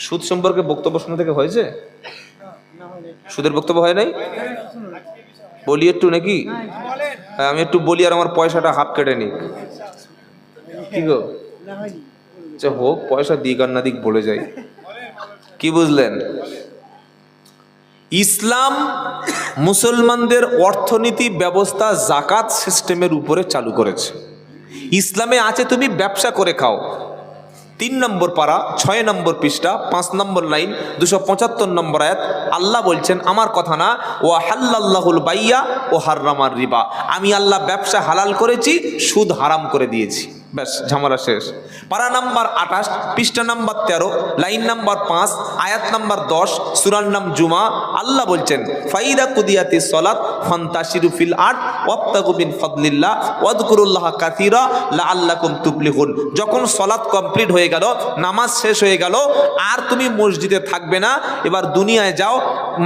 সুদ সম্পর্কে বক্তব্য শোনা থেকে হয়েছে? সুদের বক্তব্য হয় নাই? বলি একটু নাকি? হ্যাঁ, আমি একটু বলি আর আমার পয়সাটা হাফ কেটে নিক। কি গো? আচ্ছা হোক, পয়সা দিক আর না দিক বলে যাই। কি বুঝলেন? ইসলাম মুসলমানদের অর্থনীতি ব্যবস্থা জাকাত সিস্টেমের উপরে চালু করেছে। ইসলামে আছে তুমি ব্যবসা করে খাও। 3 নম্বর পারা 6 নম্বর পৃষ্ঠা 5 নম্বর লাইন 275 নম্বর আয়াত আল্লাহ বলছেন, আমার কথা না, ও হাল্লাল্লাহুল বাইয়া ও হাররামার রিবা, আমি আল্লাহ ব্যবসা হালাল করেছি, সুদ হারাম করে দিয়েছি। ব্যাস, ঝামেলা শেষ। পারা নাম্বার 28 পৃষ্ঠা নাম্বার 13 লাইন নাম্বার 5 আয়াত নাম্বার 10 সূরার নাম জুমা। আল্লাহ বলছেন, ফাইদা কুদিয়াতিস সালাত ফান্তাশিরু ফিল আরদ ওয়াবতাগু মিন ফাদলিল্লাহ ওয়াযকুরুল্লাহা কাসীরা লাআল্লাকুম তুফলিহুন। যখন সালাত কমপ্লিট হয়ে গেল, নামাজ শেষ হয়ে গেল, আর তুমি মসজিদে থাকবে না, এবার দুনিয়ায় যাও,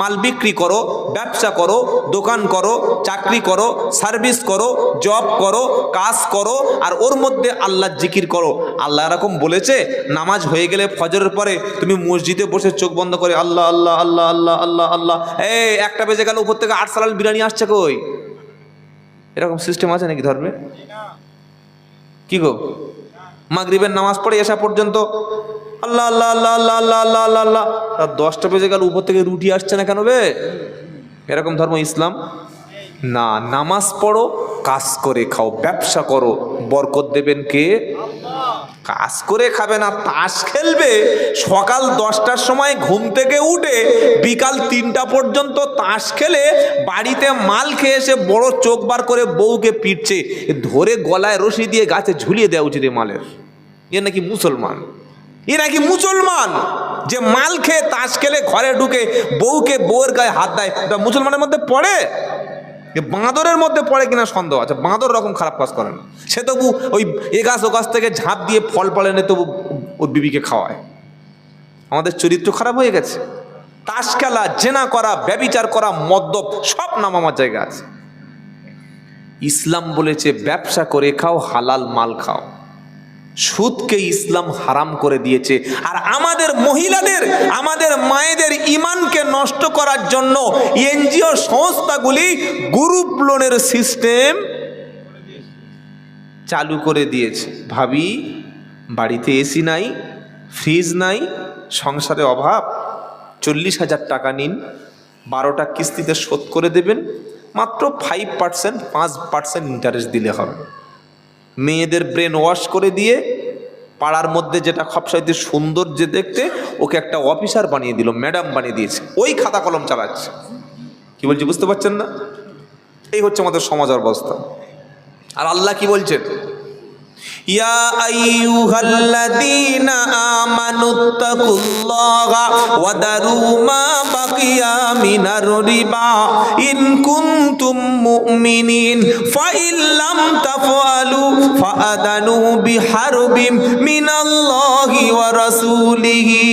মাল বিক্রি করো, ব্যবসা করো, দোকান করো, চাকরি করো, সার্ভিস করো, জব করো, কাজ করো, আর ওর মধ্যে আল্লাহর জিকির করো। আল্লাহ এরকম বলেছে, নামাজ হয়ে গেলে ফজরের পরে তুমি মসজিদে বসে চোখ বন্ধ করে আল্লাহ আল্লাহ আল্লাহ আল্লাহ আল্লাহ আল্লাহ, এই 1টা বেজে গেল, উপর থেকে 8 সালাল বিরিয়ানি আসছে কই? এরকম সিস্টেম আছে নাকি ধর্মে? কি গো? মাগরিবের নামাজ পড়ে আসা পর্যন্ত আল্লাহ আল্লাহ আল্লাহ আল্লাহ আল্লাহ আল্লাহ আল্লাহ আল্লাহ, 10টা বেজে গেল, উপর থেকে রুটি আসছে না কেন বে? এরকম ধর্ম ইসলাম না। নামাজ পড়ো, কাজ করে খাও, ব্যবসা করো, বরকত দেবেন কে? কাজ করে খাবে না, তাস খেলবে, সকাল 10টার সময় ঘুম থেকে উঠে বিকাল 3টা পর্যন্ত তাস খেলে বাড়িতে মাল খেয়ে এসে বড় চোখ বার করে বউকে পিটছে, ধরে গলায় রশি দিয়ে গাছে ঝুলিয়ে দেওয়া উচিত মালের। এ নাকি মুসলমান? এ নাকি মুসলমান যে মাল খেয়ে তাস খেলে ঘরে ঢুকে বউকে বউয়ের গায়ে হাত দেয়? এটা মুসলমানের মধ্যে পড়ে? বাঁদরের মধ্যে পড়ে কিনা সন্দেহ আছে। বাঁদর রকম খারাপ কাজ করে না, সে তবু ওই এ গাছ ও গাছ থেকে ঝাঁপ দিয়ে ফল পালে এনে তবু ওর বিবিকে খাওয়ায়। আমাদের চরিত্র খারাপ হয়ে গেছে। তাস খেলা, জেনা করা, ব্যভিচার করা, মদ্যপ, সব নাম আমার জায়গা আছে। ইসলাম বলেছে ব্যবসা করে খাও, হালাল মাল খাও। সুদকে ইসলাম হারাম করে দিয়েছে। আর আমাদের মহিলাদের, আমাদের মায়েদের ইমানকে নষ্ট করার জন্য এনজিও সংস্থাগুলি গ্রুপ লোনের সিস্টেম চালু করে দিয়েছে। ভাবি, বাড়িতে এসি নাই, ফ্রিজ নাই, সংসারে অভাব, 40,000 টাকা নিন, 12টা কিস্তিতে শোধ করে দেবেন, মাত্র 5% 5% ইন্টারেস্ট দিলে হবে। মেয়েদের ব্রেন ওয়াশ করে দিয়ে পাড়ার মধ্যে যেটা সবচাইতে সুন্দর যে দেখতে, ওকে একটা অফিসার বানিয়ে দিল, ম্যাডাম বানিয়ে দিয়েছে, ওই খাতা কলম চালাচ্ছে। কি বলছি বুঝতে পারছেন না? এই হচ্ছে আমাদের সমাজের অবস্থা। আর আল্লাহ কি বলছেন? ইয়া আইয়ুহাল্লাযীনা আমানুত্তাকুল্লাহা ওয়া দারু মা বাকিয়া মিনার রিবা ইন কুনতুম মুমিনিন ফাইন লাম তাফআলু ফাআদানু বিহারবিম মিনাল্লাহি ওয়া রাসূলিহি।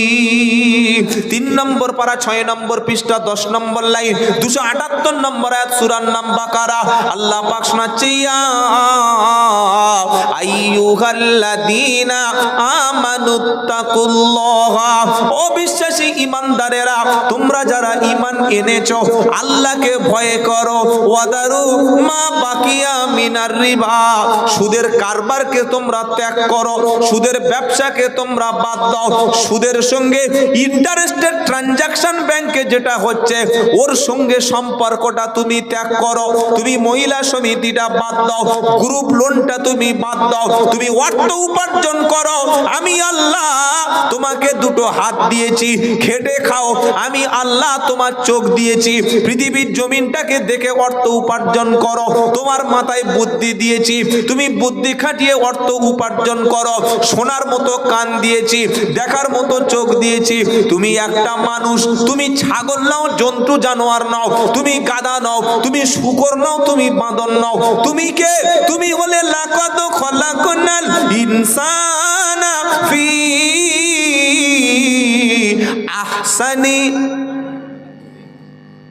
3 নম্বর পারা 6 নম্বর পৃষ্ঠা 10 নম্বর লাইন 278 নম্বর আয়াত সূরার নাম বাকারা। আল্লাহ পাক শোনাচ্ছে, ইয়া আইয়ুহাল্লাযীনা আমানুত্তাকুল্লাহা, ও বিশ্বাসী ঈমানদারেরা, তোমরা যারা ঈমান এনেছো, আল্লাহকে ভয় করো। ওয়াদারু মা বাকিয়া মিনার রিবা, সুদের কারবারকে তোমরা ত্যাগ করো, সুদের ব্যবসাকে তোমরা বাদ দাও, সুদের সঙ্গে ইন্টারেস্টেড ট্রানজাকশন ব্যাংকে যেটা হচ্ছে ওর সঙ্গে সম্পর্কটা তুমি ত্যাগ করো। তুমি মহিলা সমিতিটা বাদ দাও, গ্রুপ লোনটা তুমি বাদ দাও, তুমি অর্থ উপার্জন করো। আমি আল্লাহ তোমাকে 2টো হাত দিয়েছি, খেটে খাও। আমি আল্লাহ তোমার চোখ দিয়েছি, পৃথিবীর জমিনটাকে দেখে অর্থ উপার্জন করো। তোমার মাথায় বুদ্ধি দিয়েছি, তুমি বুদ্ধি খাটিয়ে অর্থ উপার্জন করো। শোনার মতো কান দিয়েছি, দেখার মতো চোখ দিয়েছি। তুমি একটা মানুষ, তুমি ছাগল নাও, জন্তু জানোয়ার নাও, তুমি গাধা নাও, তুমি শূকর নাও, তুমি বাঁদর নাও, তুমি কে? তুমি হলে লাকাদ খলাকনাল ইনসানা ফি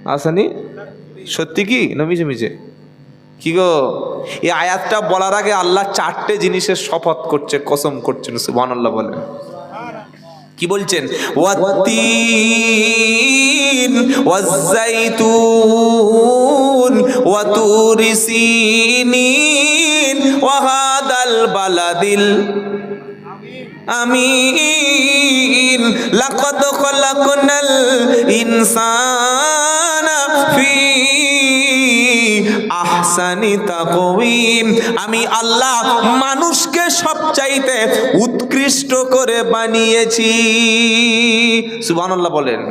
আহসানি সত্যি কি না মিছে মিছে? কি গো, এই আয়াতটা বলার আগে আল্লাহ 4টে জিনিসের শপথ করছে, কসম করছেন। সুবহানাল্লাহ বলেন। কি বলছেন? ওয়াত্তিন ওয়াজ্জাইতুন ওয়া তুরি সিনিন ওয়া হাদাল বালাদিল আমিন লাকাদ খালাকনাল ইনসানা ফি আহসানি তাকওয়িম। আমি আল্লাহ মানুষকে সবচাইতে উৎকৃষ্ট করে বানিয়েছি। সুবহানাল্লাহ বলেন।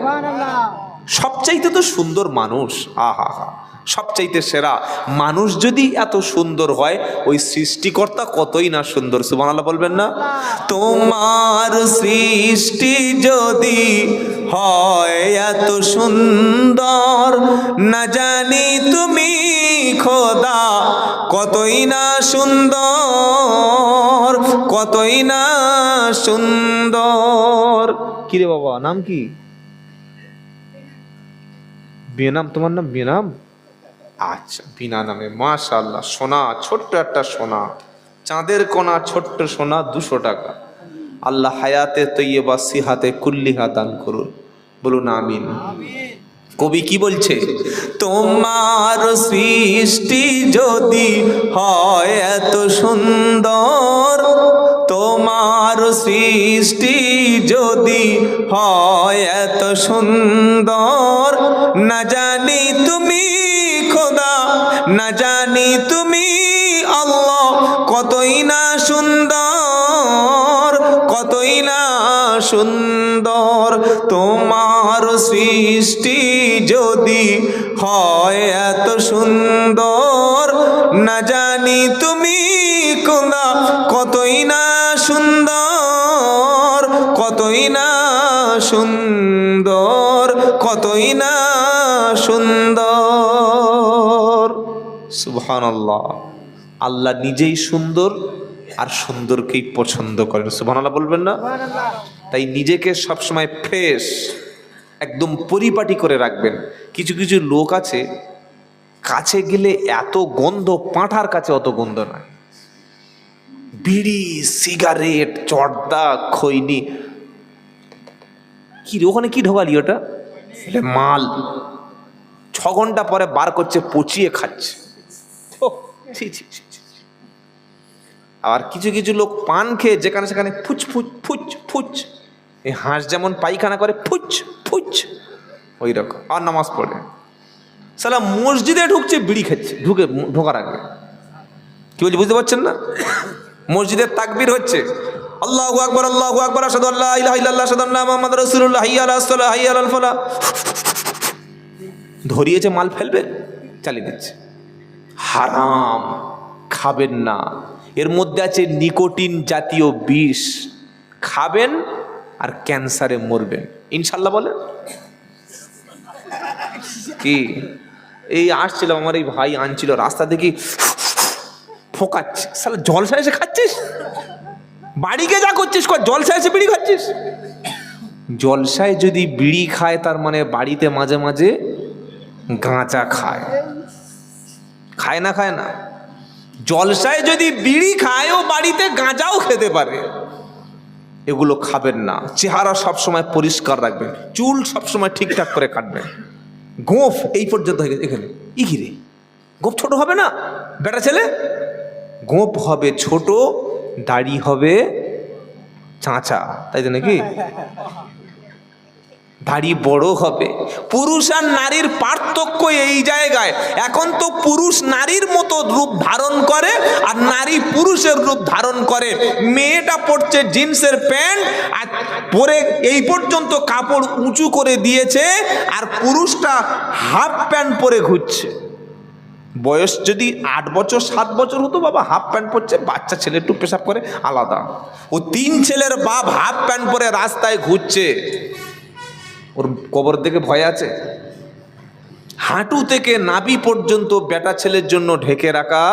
সবচাইতে তো সুন্দর মানুষ, আহা হা, সবচাইতে সেরা মানুষ যদি এত সুন্দর হয়, ওই সৃষ্টিকর্তা কতই না সুন্দর। সুবহানাল্লাহ বলবেন না? তোমার সৃষ্টি যদি হয় এত সুন্দর, না জানি তুমি খোদা কতই না সুন্দর, কতই না সুন্দর। কি রে বাবা, নাম কি? বেনাম? তোমার নাম বেনাম? আচ্ছা, বিনা নামে। মাশাআল্লাহ, সোনা, ছোট্ট একটা সোনা, চাঁদের কোনা ছোট্ট সোনা, 200 টাকা। আল্লাহ হায়াতে তৈয়বা সিহাতে কুল্লিহা দান করুন, বলুন আমিন। কবি কি বলছে? তোমার সৃষ্টি যদি হয় এত সুন্দর, তোমার সৃষ্টি যদি হয় এত সুন্দর, না জানি তুমি খোদা, না জানি তুমি আল্লাহ কতই না সুন্দর, কতই না সুন্দর। তোমার সৃষ্টি যদি হয় এত সুন্দর, না জানি তুমি খোদা কতই না সুন্দর, কতই না সুন্দর, কতই না সুন্দর। সুবহানাল্লাহ। আল্লাহ নিজেই সুন্দর আর সুন্দরকেই পছন্দ করেন। সুবহানাল্লাহ বলবেন না? তাই নিজেকে সবসময় ফ্রেশ, একদম পরিপাটি করে রাখবেন। কিছু কিছু লোক আছে, কাছে গেলে এত গন্ধ, পাঁঠার কাছে অত গন্ধ না। বিড়ি, সিগারেট, চর্দা, খৈনি, কি ওখানে কি ঢোকালি ওটা? মাল। 6 ঘন্টা পরে বার করছে, পচিয়ে খাচ্ছে। আর কিছু কিছু লোক পান খেয়ে যেখানে সেখানে ফুচ ফুচ ফুচ ফুচ, এই হাঁস যেমন পায়খানা করে ফুচ ফুচ, ওই রকম। আর নামাজ পড়ে সালা মসজিদে ঢুকছে, বিড়ি খাচ্ছে ঢোকার আগে। কি বলছি বুঝতে পারছেন না? মসজিদের তাকবীর হচ্ছে, আল্লাহু আকবার, আল্লাহু আকবার, আশহাদু আল্লা ইলাহা ইল্লাল্লাহ, আশহাদু আন্না মুহাম্মাদুর রাসূলুল্লাহ, হাইয়া আলাস সালাহ, হাইয়া আলাল ফালাহ। ধরিয়েছে, মাল ফেলবে, চালিয়ে দিচ্ছে। হারাম, খাবেন না। এর মধ্যে আছে নিকোটিন জাতীয় বিষ, খাবেন আর ক্যান্সারে মরবেন ইনশাল্লাহ। বলেন কি? এই আসছিলাম, আমার এই ভাই আনছিল, রাস্তা দেখি ফোকাচ্ছে, সালা জলসা এসে খাচ্ছিস, বাড়িকে যা করছিস কর, জলসা এসে বিড়ি খাচ্ছিস। জলসায় যদি বিড়ি খায়, তার মানে বাড়িতে মাঝে মাঝে গাঁজা খায়। খায় না? খায় না? জলসায় যদি বিড়ি খায়, ও বাড়িতে গাঁজাও খেতে পারে। এগুলো খাবেন না। চেহারা সবসময় পরিষ্কার রাখবেন, চুল সবসময় ঠিকঠাক করে কাটবেন। গোঁফ এই পর্যন্ত হয়ে গেছে, এখানে ইঘিরে গোঁফ ছোট হবে না? বেটা ছেলে, গোঁফ হবে ছোট, দাড়ি হবে চাঁচা, তাই তো নাকি? দাড়ি বড় হবে। পুরুষ আর নারীর পার্থক্য এই জায়গায়। এখন তো পুরুষ নারীর মতো রূপ ধারণ করে, আর নারী পুরুষের রূপ ধারণ করে। মেয়েটা পড়ছে জিন্সের প্যান্ট আর পরে এই পর্যন্ত কাপড় উঁচু করে দিয়েছে, আর পুরুষটা হাফ প্যান্ট পরে ঘুরছে। বয়স যদি 8 বছর 7 বছর হতো, বাবা হাফ প্যান্ট পরছে, বাচ্চা ছেলে একটু পেশাব করে আলাদা। ও 3 ছেলের বাপ হাফ প্যান্ট পরে রাস্তায় ঘুরছে, ওর কবর দেখে ভয় আছে? হাঁটু থেকে নাভি পর্যন্ত বেটা ছেলের জন্য ঢেকে রাখা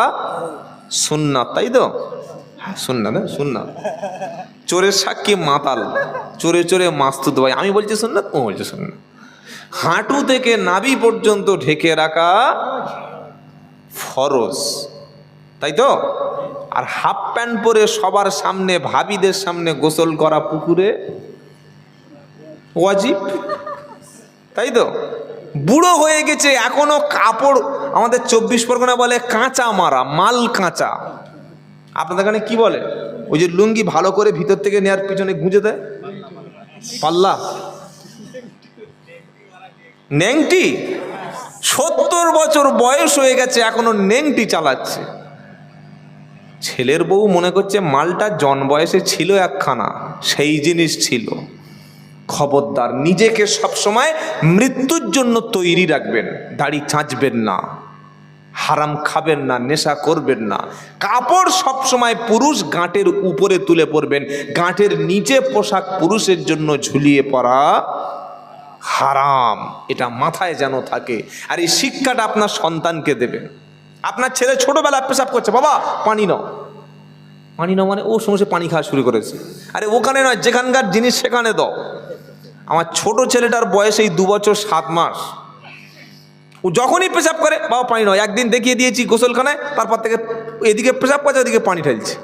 সুন্নাত, তাই তো? হ্যাঁ সুন্নাত, না সুন্নাত। চোরের সাক্ষী মাতাল, চোরে চোরে মাস্তুত ভাই। আমি বলছি সুন্নাত, ও বলছে সুন্নাত। হাঁটু থেকে নাভি পর্যন্ত ঢেকে রাখা ফরজ, তাই তো? আর হাফ প্যান্ট পরে সবার সামনে, ভাবিদের সামনে গোসল করা পুকুরে ওয়াজিব, তাই তো? বুড়ো হয়ে গেছে এখনো কাপড়, আমাদের 24 পরগনা বলে কাঁচা মারা, মাল কাঁচা। আপনাদের এখানে কি বলে? ওই যে লুঙ্গি ভালো করে ভিতর থেকে নেয়ার পিছনে গুঁজে দেয়, পাল্লা, নেংটি। 70 বছর বয়স হয়ে গেছে এখনো নেংটি চালাচ্ছে। ছেলের বউ মনে করছে মালটা জন বয়সে ছিল একখানা, সেই জিনিস ছিল। খবরদার, নিজেকে সবসময় মৃত্যুর জন্য তৈরি রাখবেন। দাড়ি চাঁচবেন না, হারাম খাবেন না, নেশা করবেন না। কাপড় সবসময় পুরুষ গাঁটের উপরে তুলে পরবেন, গাঁটের নিচে পোশাক পুরুষের জন্য ঝুলিয়ে পরা হারাম, এটা মাথায় যেন থাকে। আর এই শিক্ষাটা আপনার সন্তানকে দেবেন। আপনার ছেলে ছোটবেলায় পেশাব করছে, বাবা পানি নাও, পানি নাও মানে ও সমস্ত পানি খাওয়া শুরু করেছে। আরে ওখানে নয়, যেখানকার জিনিস সেখানে দাও। আমার ছোট ছেলেটার বয়স এই 2 বছর 7 মাস। ও যখনই পেশাব করে, বাবা পানি নাও। একদিন দেখিয়ে দিয়েছি গোসলখানায়, তারপর থেকে এদিকে পেশাব করছে, এদিকে পানি ঢালছে।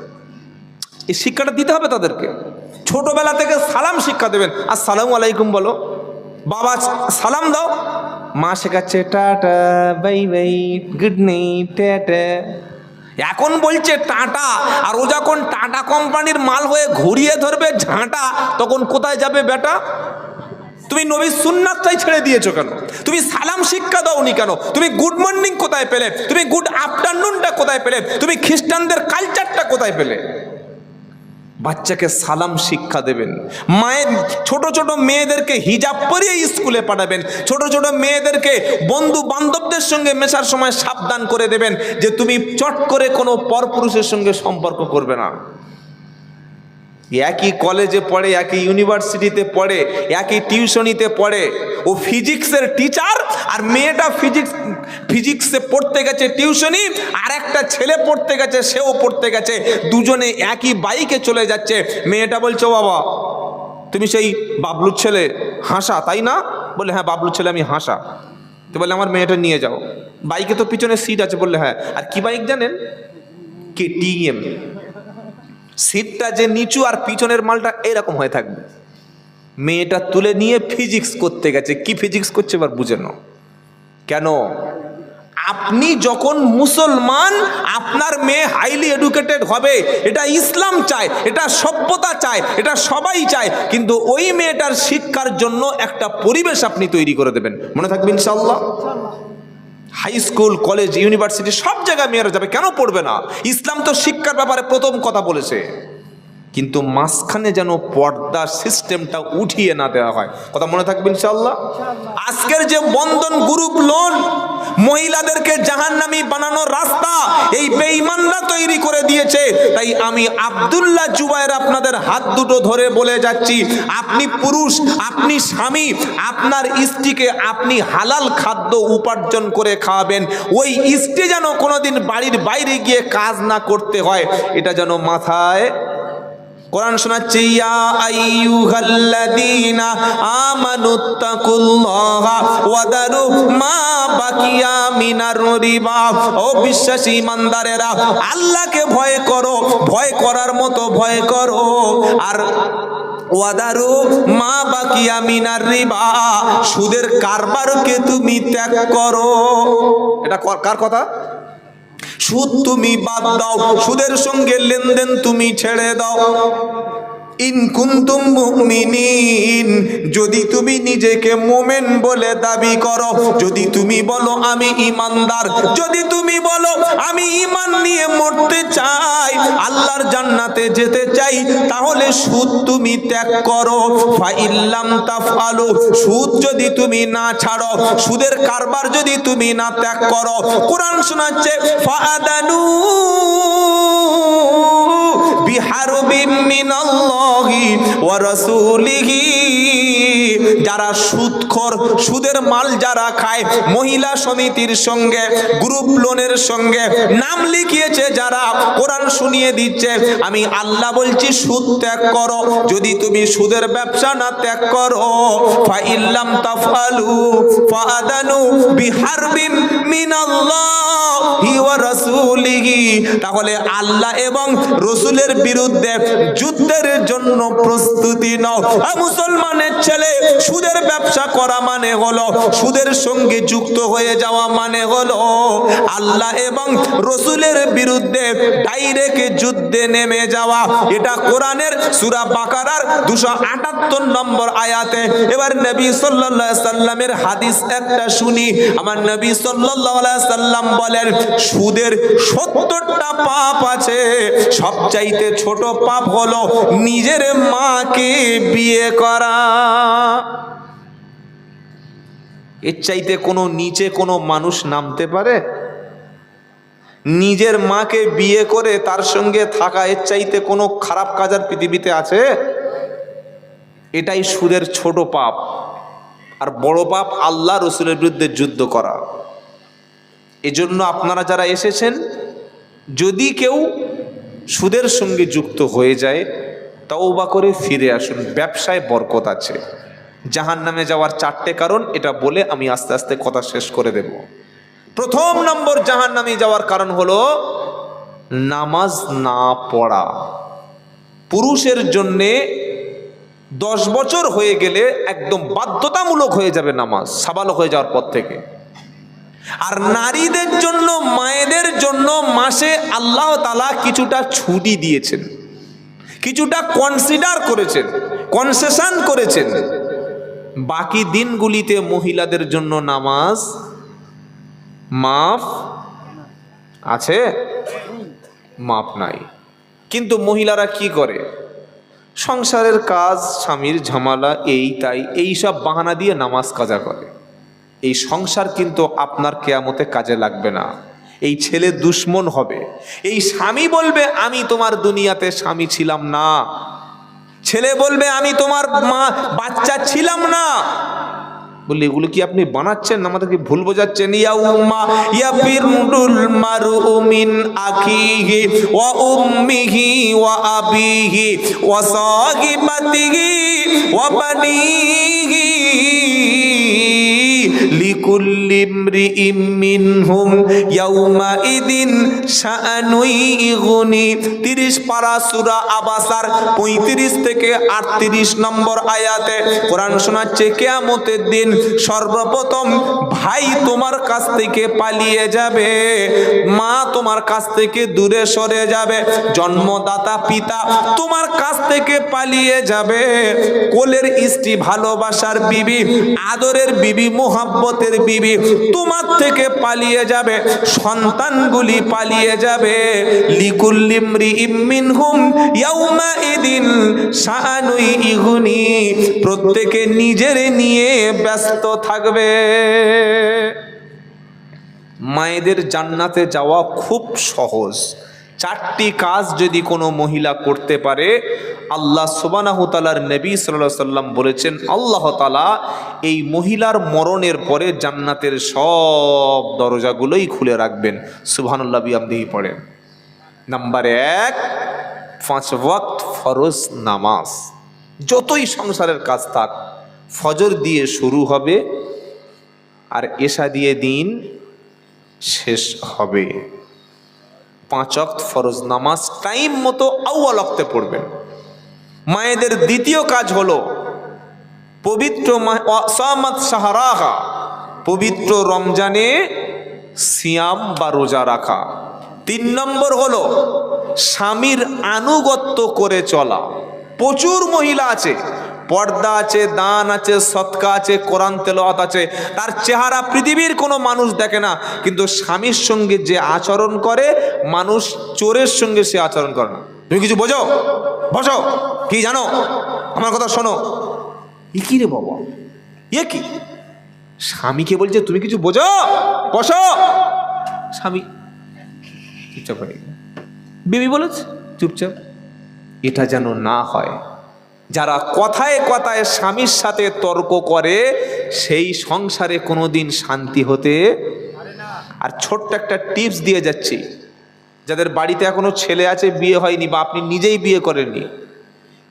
এই শিক্ষাটা দিতে হবে তাদেরকে। ছোটবেলা থেকে সালাম শিক্ষা দেবেন। আসসালামু আলাইকুম বলো, বাবা সালাম দাও। মা শেখাচ্ছে tata, bye bye, good night, tata. এখন বলছে টাটা, আর ও যখন টাটা কোম্পানির মাল হয়ে ঘুরিয়ে ধরবে ঝাঁটা, তখন কোথায় যাবে বেটা? তুমি নবীর সুন্নাতটাই ছেড়ে দিয়েছো কেন? তুমি সালাম শিক্ষা দাওনি কেন? তুমি গুড মর্নিং কোথায় পেলে? তুমি গুড আফটারনুনটা কোথায় পেলে? তুমি খ্রিস্টানদের কালচারটা কোথায় পেলে? বাচ্চাকে সালাম শিক্ষা দেবেন। মায়ের ছোট ছোট মেয়েদেরকে হিজাব পরিয়ে স্কুলে পাঠাবেন। ছোট ছোট মেয়েদেরকে বন্ধু বান্ধবদের সঙ্গে মেশার সময় সাবধান করে দেবেন যে তুমি চট করে কোনো পরপুরুষের সঙ্গে সম্পর্ক করবে না। একই কলেজে পড়ে, একই ইউনিভার্সিটিতে পড়ে, একই টিউশনিতে পড়ে। ও ফিজিক্সের টিচার, আর মেয়েটা ফিজিক্সে পড়তে গেছে টিউশনি, আর একটা ছেলে পড়তে গেছে, সেও পড়তে গেছে। দুজনে একই বাইকে চলে যাচ্ছে। মেয়েটা বলছে, বাবা তুমি সেই বাবলুর ছেলে হাসা, তাই না? বলে হ্যাঁ বাবলুর ছেলে আমি হাসা। তো বলে আমার মেয়েটা নিয়ে যাও। বাইকে তো পিছনে সিট আছে। বললে হ্যাঁ। আর কি বাইক জানেন? KTM। সিটটা যে নিচু আর পিছনের মালটা এরকম হয়ে থাকবে। মেয়েটা তুলে নিয়ে ফিজিক্স করতে গেছে। কি ফিজিক্স করছে এবার বুঝে নাও। কেন? আপনি যখন মুসলমান, আপনার মেয়ে হাইলি এডুকেটেড হবে, এটা ইসলাম চায়, এটা সভ্যতা চায়, এটা সবাই চায়। কিন্তু ওই মেয়েটার শিক্ষার জন্য একটা পরিবেশ আপনি তৈরি করে দেবেন। মনে থাকবে ইনশাআল্লাহ। হাই স্কুল, কলেজ, ইউনিভার্সিটি সব জায়গায় মেয়েরা যাবে, কেন পড়বে না? ইসলাম তো শিক্ষার ব্যাপারে প্রথম কথা বলেছে। কিন্তু মাঝখানে যেন পর্দার সিস্টেমটা উঠিয়ে না দেওয়া হয়। কথা মনে থাকবে ইনশাআল্লাহ। আজকের যে বন্ধন গ্রুপ লোন মহিলাদেরকে জাহান্নামী বানানোর রাস্তা এই বেঈমানরা তৈরি করে দিয়েছে। তাই আমি আব্দুল্লাহ জুবায়ের আপনাদের হাত দুটো ধরে বলে যাচ্ছি, আপনি পুরুষ, আপনি স্বামী, আপনার স্ত্রীকে আপনি হালাল খাদ্য উপার্জন করে খাওয়াবেন। ওই স্ত্রী যেন কোনোদিন বাড়ির বাইরে গিয়ে কাজ না করতে হয়, এটা যেন মাথায়। কোরআন শোনাচ্ছে, ইয়া আইয়ুহাল্লাযীনা আমানুত্তাকুল্লাহা ওয়া দারু মা বাকিয়া মিনার রিবা। ও বিশ্বাসী ইমানদারেরা, আল্লাহকে ভয় করো, ভয় করার মতো ভয় করো। আর ওয়াদারু মা বাকিয়া মিনার রিবা, সুদের কারবারকে তুমি ত্যাগ করো। এটা কার কথা? সুদ তুমি বাদ দাও, সুদের সঙ্গে লেনদেন তুমি ছেড়ে দাও। ইন কুনতুম মুমিনিন, যদি তুমি নিজেকে মুমিন বলে দাবি করো, যদি তুমি বলো আমি ইমানদার, যদি তুমি বলো আমি ইমান নিয়ে মরতে চাই, আল্লাহর জান্নাতে যেতে চাই, তাহলে সুদ তুমি ত্যাগ করো। ফাইল্লাম তাফআলু, সুদ যদি তুমি না ছাড়ো, সুদের কারবার যদি তুমি না ত্যাগ করো, কোরআন শোনাচ্ছে ফাআদানু বিহারবিম মিনাল্লাহি ওয়া রাসূলিহি। যারা সুদখোর, সুদের মাল যারা খায়, মহিলা সমিতির সঙ্গে, গ্রুপ লোনের সঙ্গে নাম লিখিয়েছে যারা, কোরআন শুনিয়ে দিচ্ছে আমি আল্লাহ বলছি সুদ ত্যাগ করো। যদি তুমি সুদের ব্যবসা না ত্যাগ করো, ফাইল্লাম তাফআলু ফাআদানু বিহারবিম মিনাল্লাহ আল্লাহি ওয়া রাসূলিহি, তাহলে আল্লাহ এবং রাসূলের বিরুদ্ধে যুদ্ধের জন্য প্রস্তুতি নাও। মুসলমানের ছেলে, সুদের ব্যবসা করা মানে হলো, সুদের সঙ্গে যুক্ত হয়ে যাওয়া মানে হলো আল্লাহ এবং রাসূলের বিরুদ্ধে ডাইরেক্ট যুদ্ধে নেমে যাওয়া। এটা কোরআনের সূরা বাকারার 278 নম্বর আয়াতে। এবার নবী সাল্লাল্লাহু আলাইহি সাল্লামের হাদিস একটা শুনি। আমার নবী সাল্লাল্লাহু আলাইহি সাল্লাম বলেন, সুদের 70টা পাপ আছে, সবচাইতে ছোট পাপ হলো নিজের মাকে বিয়ে করা। এর চাইতে কোনো নিচে কোনো মানুষ নামতে পারে? নিজের মাকে বিয়ে করে তার সঙ্গে থাকা, এর চাইতে কোনো খারাপ কাজ আর পৃথিবীতে আছে? এটাই সুদের ছোট পাপ। আর বড় পাপ আল্লাহ রসুলের বিরুদ্ধে যুদ্ধ করা। এজন্য আপনারা যারা এসেছেন, যদি কেউ সুদের সঙ্গে যুক্ত হয়ে যায়, তওবা করে ফিরে আসুন। ব্যবসায় বরকত আছে। জাহান্নামে যাওয়ার 4টে কারণ, এটা বলে আমি আস্তে আস্তে কথা শেষ করে দেব। প্রথম নম্বর জাহান্নামে যাওয়ার কারণ হলো নামাজ না পড়া। পুরুষের জন্যে 10 বছর হয়ে গেলে একদম বাধ্যতামূলক হয়ে যাবে নামাজ, সাবালক হয়ে যাওয়ার পর থেকে। আর নারীদের জন্য, মায়েদের জন্য মাসে আল্লাহ তাআলা কিছুটা ছুটি দিয়েছেন, কিছুটা কনসিডার করেছেন, কনসেশন করেছেন। বাকি দিনগুলিতে মহিলাদের জন্য নামাজ মাফ আছে? মাফ নাই। কিন্তু মহিলারা কি করে? সংসারের কাজ, স্বামীর ঝামেলা, এই তাই, এই সব বাহানা দিয়ে নামাজ কাজা করে। এই সংসার কিন্তু আপনার কিয়ামতে কাজে লাগবে না। এই ছেলে দুশ্মন হবে। এই স্বামী বলবে আমি তোমার দুনিয়াতে স্বামী ছিলাম না, ছেলে বলবে আমি তোমার মা বাচ্চা ছিলাম না। বললে এগুলো কি আপনি বানাচ্ছেন, আমাদেরকে ভুল বোঝাচ্ছেন? ইয়াউমা ইয়াফিরুল মারউ মিন আখিহি ওয়া উম্মিহি ওয়া আবিহি ওয়া সাহিবাতিহি ওয়া বানিহি লিকুল্লি ইমরিইম মিনহুম ইয়াউমা ইদিন শাআনুই ইগনি। 30 পারা সূরা আবাসার 35 থেকে 38 নম্বর আয়াতে কোরআন শোনাচ্ছে, কিয়ামতের দিন সর্বপ্রথম ভাই তোমার কাছ থেকে পালিয়ে যাবে, মা তোমার কাছ থেকে দূরে সরে যাবে, জন্মদাতা পিতা তোমার কাছ থেকে পালিয়ে যাবে, কোলের স্ত্রী, ভালোবাসার বিবি, আদরের বিবি, মোহাব্বতের বিবি তোমার থেকে পালিয়ে যাবে, সন্তানগুলি পালিয়ে যাবে। লিকুল্লি ইমরিইম মিনহুম ইয়াউমা ইদিন শাআনুই ইগনি। প্রত্যেকে নিজের নিয়ে ব্যস্ত থাকবে। মায়েদের জান্নাতে যাওয়া খুব সহজ। 4টি কাজ যদি কোনো মহিলা করতে পারে, আল্লাহ সুবহানাহু ওয়া তাআলার নবী সাল্লাল্লাহু আলাইহি সাল্লাম বলেছেন, আল্লাহ তাআলা এই মহিলার মরণের পরে জান্নাতের সব দরজাগুলোই খুলে রাখবেন। সুবহানাল্লাহ বিহামদিহি পড়েন। নাম্বার 1, 5 ওয়াক্ত ফরজ নামাজ। যতই সংসারের কাজ থাক, ফজর দিয়ে শুরু হবে আর এশা দিয়ে দিন শেষ হবে। 5 ওয়াক্ত ফরজ নামাজ টাইম মতো আউয়াল ওয়াক্তে পড়বেন। মায়েদের দ্বিতীয় কাজ হলো পবিত্র সামাত শাহরাহা, পবিত্র রমজানে সিয়াম বা রোজা রাখা। 3 নম্বর হলো স্বামীর আনুগত্য করে চলা। প্রচুর মহিলা আছে, পর্দা আছে, দান আছে, সদকা আছে, কোরআন তেলাওয়াত আছে, তার চেহারা পৃথিবীর কোনো মানুষ দেখে না, কিন্তু স্বামীর সঙ্গে যে আচরণ করে, মানুষ চোরের সঙ্গে সে আচরণ করে না। তুমি কিছু বোঝো? বসো। কি জানো? আমার কথা শোনো। এ কি রে বাবা, এ কি? স্বামীকে বলছে তুমি কিছু বোঝো? বসো। স্বামী চুপচাপ হয়ে গেল। বেবি বলেছে চুপচাপ। এটা যেন না হয়। যারা কথায় কথায় স্বামীর সাথে তর্ক করে, সেই সংসারে কোনোদিন শান্তি হতে পারে না। আর ছোট্ট একটা টিপস দিয়ে যাচ্ছি, যাদের বাড়িতে এখনো ছেলে আছে, বিয়ে হয়নি, বা আপনি নিজেই বিয়ে করেননি,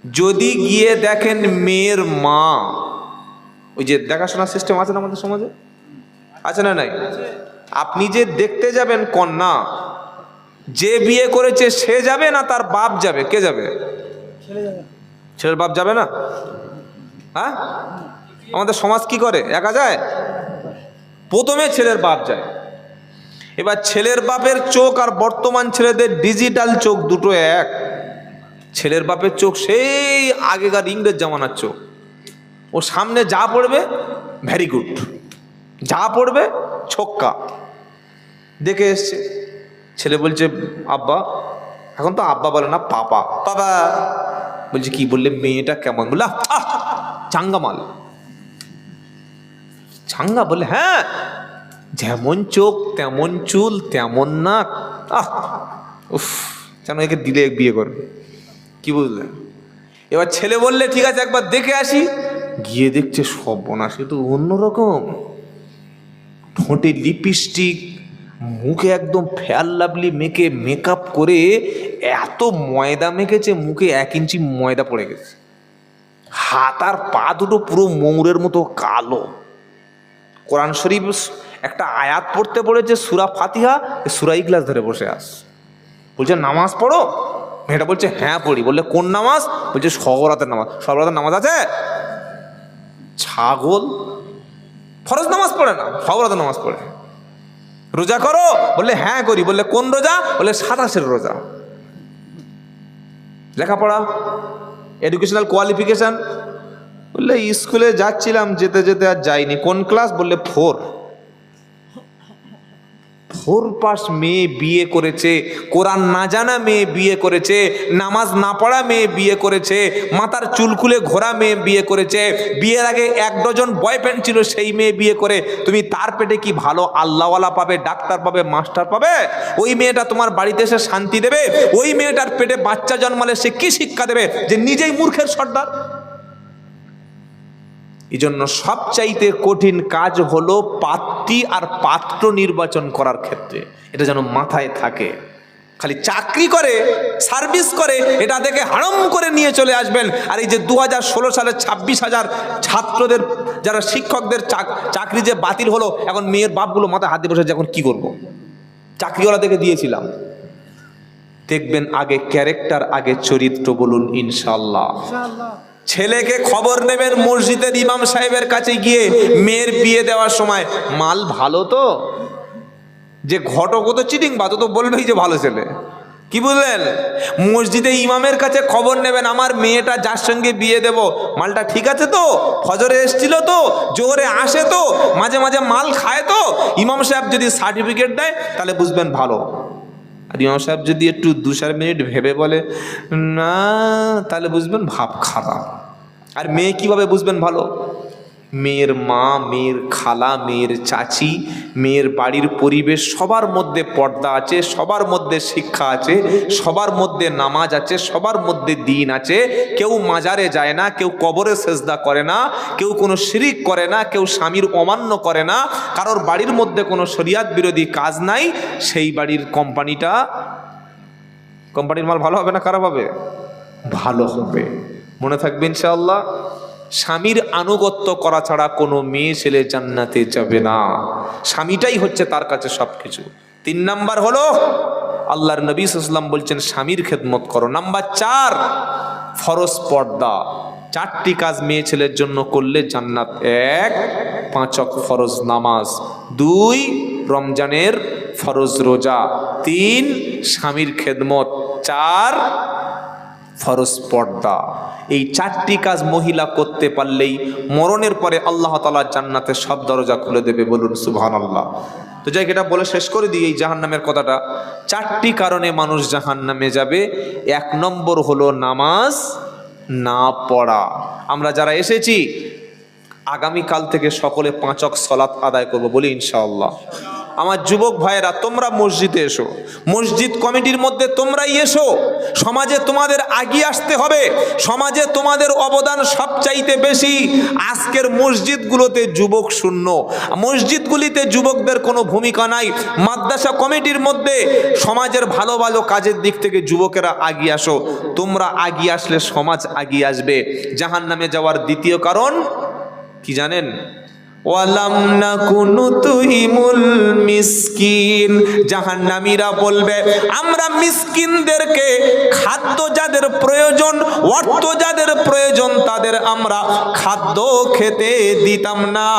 যদি গিয়ে দেখেন মেয়ের মা, ওই যে দেখাশোনার সিস্টেম আছে না আমাদের সমাজে, আছে না নাই? আপনি যে দেখতে যাবেন কন্যা, যে বিয়ে করেছে সে যাবে না তার বাপ যাবে? কে যাবে? ছেলের বাপ যাবে না? হ্যাঁ, আমাদের সমাজ কি করে, একা যায়? প্রথমে ছেলের বাপ যায়। এবার ছেলের বাপের চোখ আর বর্তমান ছেলেদের ডিজিটাল চোখ দুটো এক। ছেলের বাপের চোখ সেই আগেকার ইংরেজ জামানার চোখ। ও সামনে যা পড়বে ভেরি গুড, যা পড়বে ছক্কা। দেখে এসছে, ছেলে বলছে আব্বা, এখন তো আব্বা বলে না, পাপা। বাবা বলছে কি বললে, মেয়েটা কেমন? বললা চাঙ্গা মাল। চাঙ্গা? বলে হ্যাঁ, যেমন চোখ তেমন চুল তেমন নাক, উফ, যেন একে দিলে বিয়ে করবে। কি বুঝলেন? এবার ছেলে বললে ঠিক আছে একবার দেখে আসি। গিয়ে দেখছে সর্বনাশ, তো অন্যরকম। ঠোঁটে লিপস্টিক, মুখে একদম ফেয়ার লাভলি মেখে মেকআপ করে এত ময়দা মেখেছে, মুখে 1 ইঞ্চি ময়দা পড়ে গেছে। হাত আর পা দুটো পুরো ময়ূরের মতো কালো। কোরআন শরীফ একটা আয়াত পড়তে পড়েছে, সূরা ফাতিহা, সূরা ইখলাস ধরে বসে আস। বলছে নামাজ পড়ো? মেয়েটা বলছে হ্যাঁ পড়ি। বললে কোন নামাজ? বলছে সব রাতের নামাজ। সব রাতের নামাজ আছে? ছাগল, ফরজ নামাজ পড়ে না, সব রাতের নামাজ পড়ে। রোজা করো? বললে হ্যাঁ করি। বললে কোন রোজা? বললে 27 রোজা। লেখাপড়া, এডুকেশনাল কোয়ালিফিকেশন? বললে স্কুলে যাচ্ছিলাম, যেতে যেতে আর যাইনি। কোন ক্লাস? বললে 4 পাস মেয়ে বিয়ে করেছে, কোরআন না জানা মেয়ে বিয়ে করেছে, নামাজ না পড়া মেয়ে বিয়ে করেছে, মাথার চুল খুলে ঘোরা মেয়ে বিয়ে করেছে, বিয়ের আগে 1 ডজন বয়ফ্রেন্ড ছিল সেই মেয়ে বিয়ে করে তুমি তার পেটে কি ভালো আল্লাহওয়ালা পাবে, ডাক্তার পাবে, মাস্টার পাবে? ওই মেয়েটা তোমার বাড়িতে এসে শান্তি দেবে? ওই মেয়েটার পেটে বাচ্চা জন্মালে সে কি শিক্ষা দেবে যে নিজেই মূর্খের সর্দার? এই জন্য সবচাইতে কঠিন কাজ হলো পাত্রী আর পাত্র নির্বাচন করার ক্ষেত্রে। এটা যেন মাথায় থাকে। খালি চাকরি করে, সার্ভিস করে, এটা দেখে হারাম করে নিয়ে চলে আসবেন। আর এই যে 2016 সালে 26,000 ছাত্রদের, যারা শিক্ষকদের চাকরি যে বাতিল হলো, এখন মেয়ের বাপগুলো মাথায় হাত দিয়ে বসে, এখন কি করব? চাকরিওয়ালা দেখে দিয়েছিলাম। দেখবেন আগে ক্যারেক্টার, আগে চরিত্র বলুন ইনশাআল্লাহ। ছেলেকে খবর নেবেন মসজিদের ইমাম সাহেবের কাছে গিয়ে মেয়ের বিয়ে দেওয়ার সময়, মাল ভালো তো? যে ঘটক তো চিটিং বাদ, তো বলবেই যে ভালো ছেলে। কি বুঝলেন? মসজিদে ইমামের কাছে খবর নেবেন, আমার মেয়েটা যার সঙ্গে বিয়ে দেব মালটা ঠিক আছে তো? ফজরে এসছিল তো? জোহরে আসে তো? মাঝে মাঝে মাল খায় তো? ইমাম সাহেব যদি সার্টিফিকেট দেয় তাহলে বুঝবেন ভালো। আর ইমাম সাহেব যদি একটু 2-4 মিনিট ভেবে বলে না, তাহলে বুঝবেন ভাব খারাপ। আর মেয়ে কিভাবে বুঝবেন ভালো? মেয়ের মা, মেয়ের খালা, মেয়ের চাচি, মেয়ের বাড়ির পরিবেশ, সবার মধ্যে পর্দা আছে, সবার মধ্যে শিক্ষা আছে, সবার মধ্যে নামাজ আছে, সবার মধ্যে দিন আছে। কেউ মাজারে যায় না, কেউ কবরে সেজদা করে না, কেউ কোনো শিরিক করে না, কেউ স্বামীর অমান্য করে না, কারোর বাড়ির মধ্যে কোনো শরিয়াত বিরোধী কাজ নাই। সেই বাড়ির কোম্পানির মাল ভালো হবে না খারাপ হবে? ভালো হবে। মনে থাকবে ইনশাআল্লাহ। স্বামীর আনুগত্য করা ছাড়া কোনো মেয়ে ছেলে জান্নাতে যাবে না। স্বামীটাই হচ্ছে তার কাছে সবকিছু। 3 নাম্বার হলো আল্লাহর নবী সাল্লাল্লাহু আলাইহি ওয়াসাল্লাম বলছেন স্বামীর খেদমত করো। নাম্বার 4 ফরজ পর্দা। 4টি কাজ মেয়ে ছেলের জন্য করলে জান্নাত। 1 5 ওয়াক্ত ফরজ নামাজ, 2 রমজানের ফরজ রোজা, 3 স্বামীর খেদমত, 4 ফরজ পর্দা। এই 4টি কাজ মহিলা করতে পারলেই মরণের পরে আল্লাহ তাআলা জান্নাতের সব দরজা খুলে দেবে। বলুন সুবহানাল্লাহ। তো যাই এটা বলে শেষ করে দিই এই জাহান্নামের কথাটা। 4টি কারণে মানুষ জাহান্নামে যাবে। 1 নম্বর হলো নামাজ না পড়া। আমরা যারা এসেছি আগামীকাল থেকে সকলে 5 ওয়াক্ত সালাত আদায় করব, বলি ইনশাআল্লাহ। আমার যুবক ভাইয়েরা, তোমরা মসজিদে এসো, মসজিদ কমিটির মধ্যে তোমরাই এসো। সমাজে তোমাদের আগিয়ে আসতে হবে। সমাজে তোমাদের অবদান সবচাইতে বেশি। আজকের মসজিদগুলোতে যুবক শূন্য, মসজিদগুলিতে যুবকদের কোনো ভূমিকা নাই। মাদ্রাসা কমিটির মধ্যে সমাজের ভালো ভালো কাজের দিক থেকে যুবকেরা আগিয়ে আসো। তোমরা আগিয়ে আসলে সমাজ আগিয়ে আসবে। জাহান্নামে যাওয়ার দ্বিতীয় কারণ কি জানেন? ওয়ালাম নাকুনু তুইমুল মিসকিন। জাহান্নামীরা বলবে আমরা মিসকিনদেরকে খাদ্য যাদের প্রয়োজন, অর্থ যাদের প্রয়োজন, তাদের আমরা খাদ্য খেতে দিতাম না।